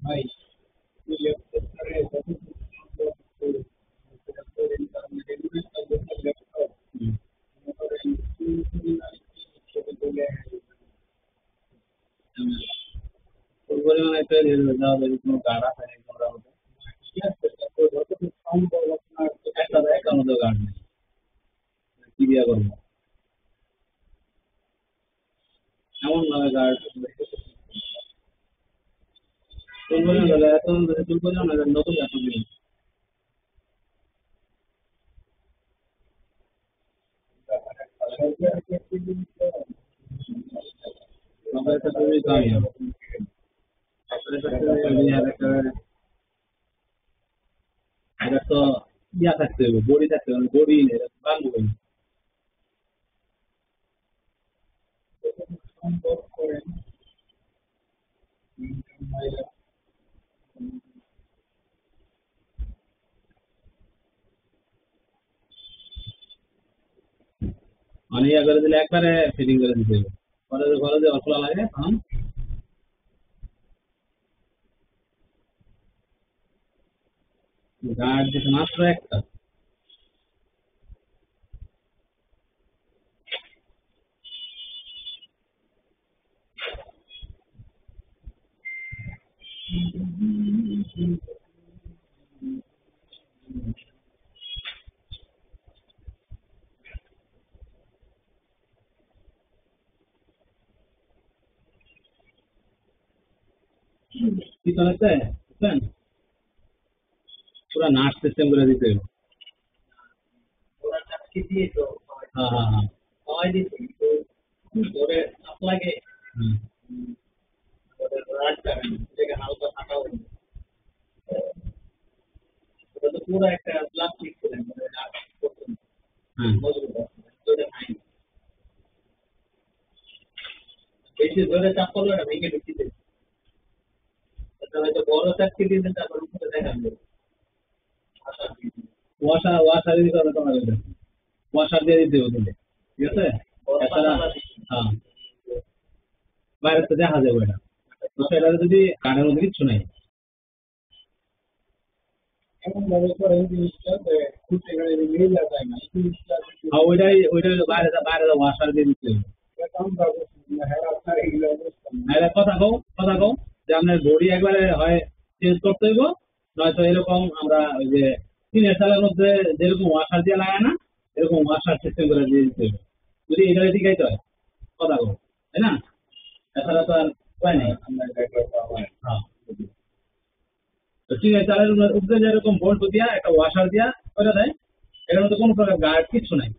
হুম। ওই পরিমাণে তৈরি হয়ে যাওয়া যদি কোনো গার্ড আছে নাকি মোটামুটি একটা মতো গার্ড নেই, কি দিয়া করবো এমন ভাবে গার্ড কোন পরিমাণ হলে এত কোন পরিমাণ হলে নতুন গাছ নেই। আমাদের সাথে কামিয়ে আপনাদের সাথে এটা তো ইয়া থাকতে হবে, বডি থাকতে হবে, বডি বাংবো মানে ইয়া করে দিলে একবারে ফিটিং করে দিতে হবে, পরে ঘরে যে অসলা লাগে তখন গার্ড দিতে মাত্র একটা। পিছনেতে বুঝছেন পুরো নাট সিস্টেম করে দিতে হবে। হ্যাঁ হ্যাঁ হ্যাঁ হুম। হ্যাঁ ওয়াশার দিতে হবে তোমার ওইটা, ওয়াশার দিয়ে দিতে হবে তুমি, ঠিক আছে এছাড়া হ্যাঁ বাইরে তো দেখা যাবে এটা, তো সেটা যদি কাঠের মধ্যে কিচ্ছু নাই। হ্যাঁ ওইটাই বাইরে ওয়াশার দিয়ে দিতে হবে। নাহলে কথা কও যে আপনার বডি একবারে হয় চেঞ্জ করতে হইব, নয়তো এরকম আমরা ওই যে টিনের চালের মধ্যে যেরকম ওয়াশার দিয়ে লাগায় না, এরকম ওয়াশার সিস্টেম করে দিয়ে দিতে হবে যদি এটা ঠিকাইতে হয়। কথা কও, তাই না? এছাড়া তো আর উপায় নেই। হ্যাঁ তো টিনের চালের উপরে যেরকম বোল্ট দিয়া একটা ওয়াশার দিয়া করে দেয়, এটার মধ্যে কোনো প্রকার গার্ড কিচ্ছু নাই।